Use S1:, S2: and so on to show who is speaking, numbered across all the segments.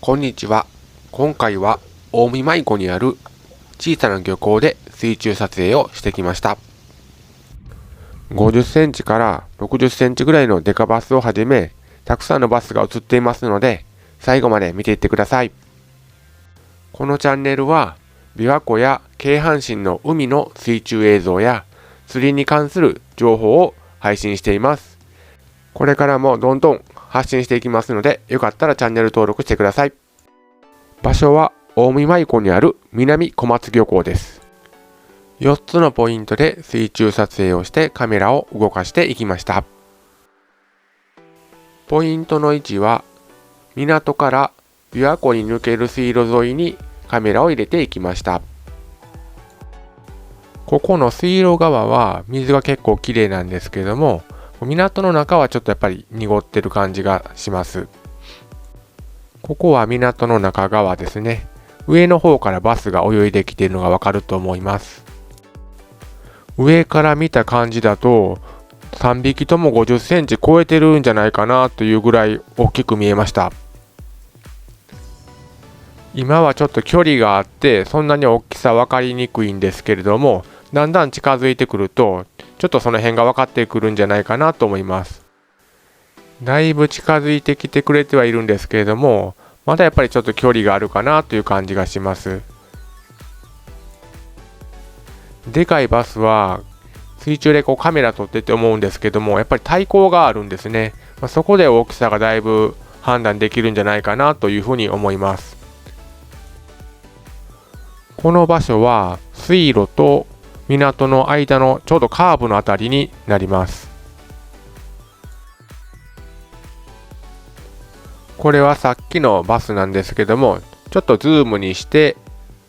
S1: こんにちは。今回は近江舞子にある小さな漁港で水中撮影をしてきました。50センチから60センチぐらいのデカバスをはじめ、たくさんのバスが映っていますので、最後まで見ていってください。このチャンネルは、琵琶湖や京阪神の海の水中映像や釣りに関する情報を配信しています。これからもどんどん発信していきますので、よかったらチャンネル登録してください。場所は近江舞子にある南小松漁港です。4つのポイントで水中撮影をしてカメラを動かしていきました。ポイントの位置は、港から琵琶湖に抜ける水路沿いにカメラを入れていきました。ここの水路側は水が結構綺麗なんですけども、港の中はちょっとやっぱり濁ってる感じがします。ここは港の中側ですね。上の方からバスが泳いできているのがわかると思います。上から見た感じだと3匹とも50センチ超えてるんじゃないかなというぐらい大きく見えました。今はちょっと距離があってそんなに大きさ分かりにくいんですけれども、だんだん近づいてくるとちょっとその辺が分かってくるんじゃないかなと思います。だいぶ近づいてきてくれてはいるんですけれども、まだやっぱりちょっと距離があるかなという感じがします。でかいバスは水中でカメラ撮ってて思うんですけども、やっぱり対向があるんですね。そこで大きさがだいぶ判断できるんじゃないかなというふうに思います。この場所は水路と港の間のちょうどカーブのあたりになります。これはさっきのバスなんですけども、ちょっとズームにして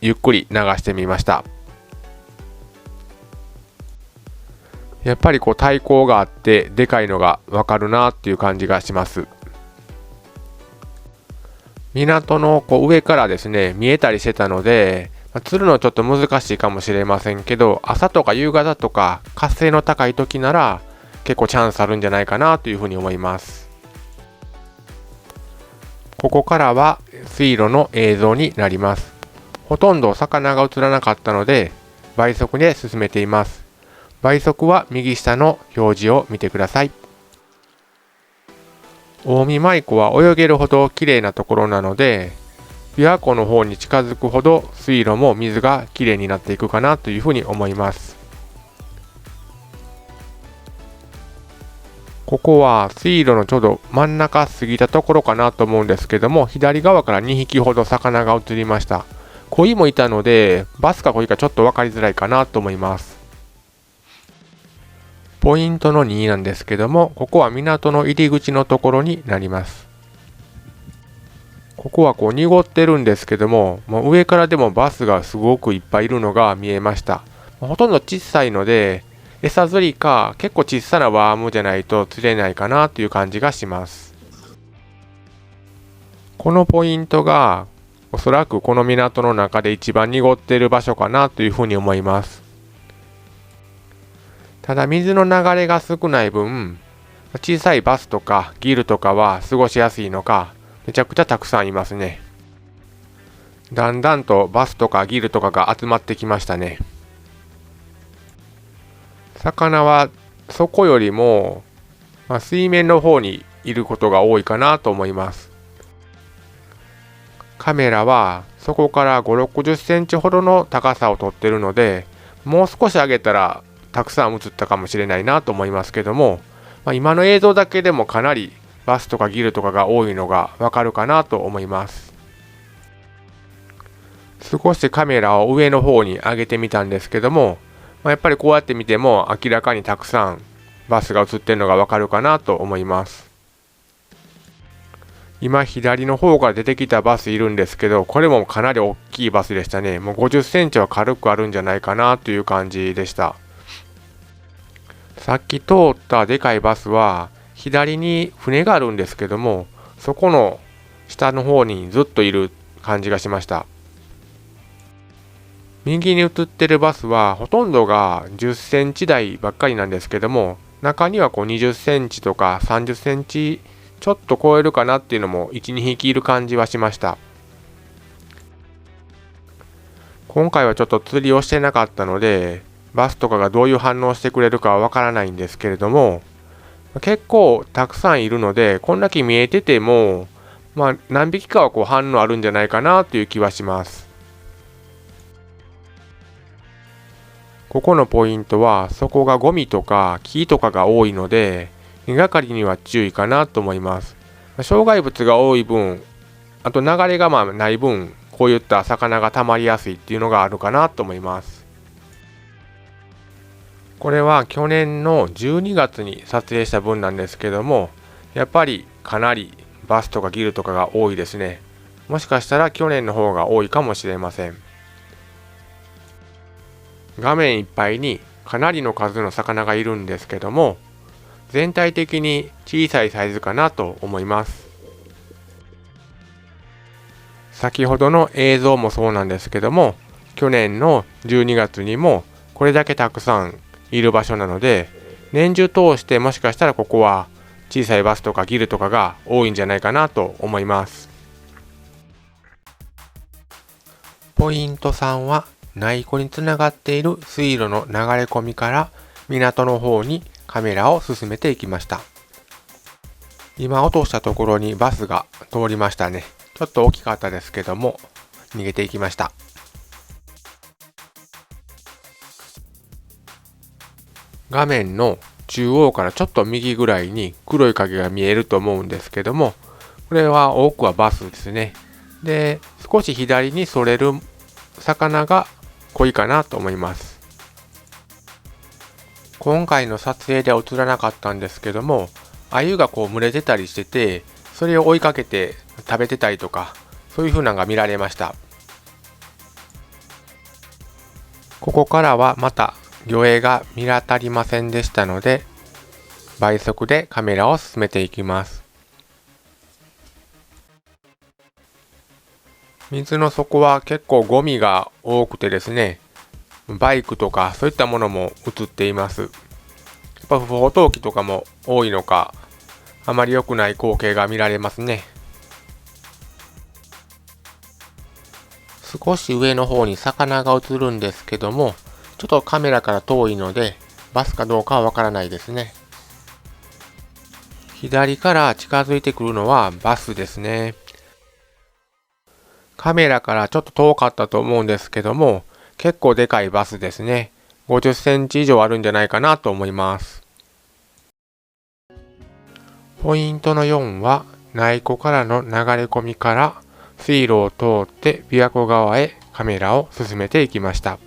S1: ゆっくり流してみました。やっぱり対向があってでかいのがわかるなっていう感じがします。港の上からですね見えたりしてたので、釣るのちょっと難しいかもしれませんけど、朝とか夕方とか活性の高い時なら結構チャンスあるんじゃないかなというふうに思います。ここからは水路の映像になります。ほとんど魚が映らなかったので倍速で進めています。倍速は右下の表示を見てください。近江舞子は泳げるほど綺麗なところなので、琵琶湖の方に近づくほど水路も水がきれいになっていくかなというふうに思います。ここは水路のちょうど真ん中過ぎたところかなと思うんですけども、左側から2匹ほど魚が映りました。鯉もいたのでバスか鯉かちょっと分かりづらいかなと思います。ポイントの2なんですけども、ここは港の入り口のところになります。ここは濁ってるんですけども、上からでもバスがすごくいっぱいいるのが見えました。ほとんど小さいので、餌釣りか結構小さなワームじゃないと釣れないかなという感じがします。このポイントがおそらくこの港の中で一番濁っている場所かなというふうに思います。ただ水の流れが少ない分、小さいバスとかギルとかは過ごしやすいのか、めちゃくちゃたくさんいますね。だんだんとバスとかギルとかが集まってきましたね。魚は底よりも、水面の方にいることが多いかなと思います。カメラはそこから5、60センチほどの高さを撮ってるので、もう少し上げたらたくさん映ったかもしれないなと思いますけども、今の映像だけでもかなりバスとかギルとかが多いのがわかるかなと思います。少しカメラを上の方に上げてみたんですけども、やっぱりこうやって見ても明らかにたくさんバスが映ってるのがわかるかなと思います。今左の方から出てきたバスいるんですけど、これもかなり大きいバスでしたね。もう50センチは軽くあるんじゃないかなという感じでした。さっき通ったでかいバスは左に船があるんですけども、そこの下の方にずっといる感じがしました。右に映ってるバスはほとんどが10センチ台ばっかりなんですけども、中には20センチとか30センチちょっと超えるかなっていうのも1、2匹いる感じはしました。今回はちょっと釣りをしてなかったので、バスとかがどういう反応してくれるかはわからないんですけれども、結構たくさんいるので、こんだけ見えてても、何匹かは反応あるんじゃないかなという気はします。ここのポイントは、そこがゴミとか木とかが多いので、根がかりには注意かなと思います。障害物が多い分、あと流れがない分、こういった魚が溜まりやすいっていうのがあるかなと思います。これは去年の12月に撮影した分なんですけども、やっぱりかなりバスとかギルとかが多いですね。もしかしたら去年の方が多いかもしれません。画面いっぱいにかなりの数の魚がいるんですけども、全体的に小さいサイズかなと思います。先ほどの映像もそうなんですけども、去年の12月にもこれだけたくさんいる場所なので、年中通してもしかしたらここは小さいバスとかギルとかが多いんじゃないかなと思います。ポイント3は内湖につながっている水路の流れ込みから港の方にカメラを進めていきました。今落としたところにバスが通りましたね。ちょっと大きかったですけども逃げていきました。画面の中央からちょっと右ぐらいに黒い影が見えると思うんですけども、これは多くはバスですね。で、少し左にそれる魚が濃いかなと思います。今回の撮影では映らなかったんですけども、鮎が群れてたりしてて、それを追いかけて食べてたりとか、そういう風なのが見られました。ここからはまた魚影が見当たりませんでしたので、倍速でカメラを進めていきます。水の底は結構ゴミが多くてですね、バイクとかそういったものも映っています。やっぱ不法投棄とかも多いのか、あまり良くない光景が見られますね。少し上の方に魚が映るんですけども、ちょっとカメラから遠いのでバスかどうかはわからないですね。左から近づいてくるのはバスですね。カメラからちょっと遠かったと思うんですけども、結構でかいバスですね。50センチ以上あるんじゃないかなと思います。ポイントの4は内湖からの流れ込みから水路を通って琵琶湖側へカメラを進めていきました。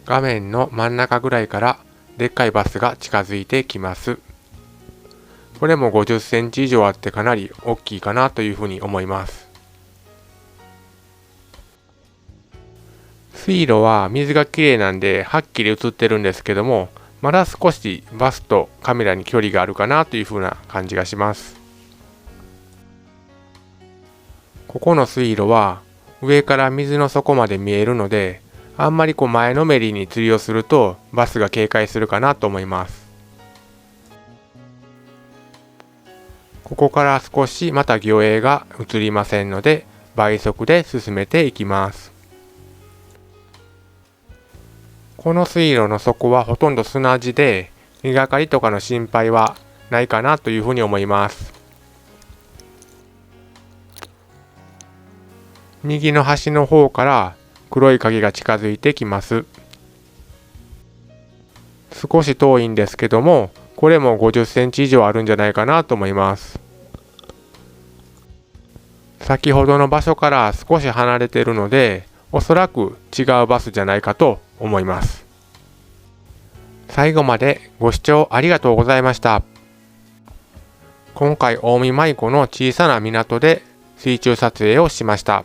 S1: 画面の真ん中ぐらいからでっかいバスが近づいてきます。これも50センチ以上あってかなり大きいかなというふうに思います。水路は水がきれいなんではっきり映ってるんですけども、まだ少しバスとカメラに距離があるかなというふうな感じがします。ここの水路は上から水の底まで見えるので、あんまり前のめりに釣りをするとバスが警戒するかなと思います。ここから少しまた魚影が映りませんので倍速で進めていきます。この水路の底はほとんど砂地で根がかりとかの心配はないかなというふうに思います。右の端の方から黒い影が近づいてきます。少し遠いんですけども、これも50センチ以上あるんじゃないかなと思います。先ほどの場所から少し離れているので、おそらく違うバスじゃないかと思います。最後までご視聴ありがとうございました。今回近江舞子の小さな港で水中撮影をしました。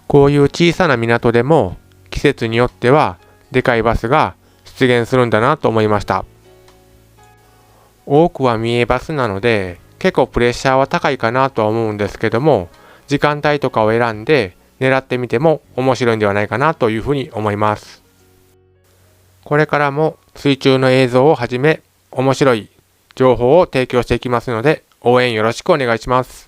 S1: こういう小さな港でも季節によってはでかいバスが出現するんだなと思いました。多くは三重バスなので結構プレッシャーは高いかなとは思うんですけども、時間帯とかを選んで狙ってみても面白いんではないかなというふうに思います。これからも水中の映像をはじめ面白い情報を提供していきますので、応援よろしくお願いします。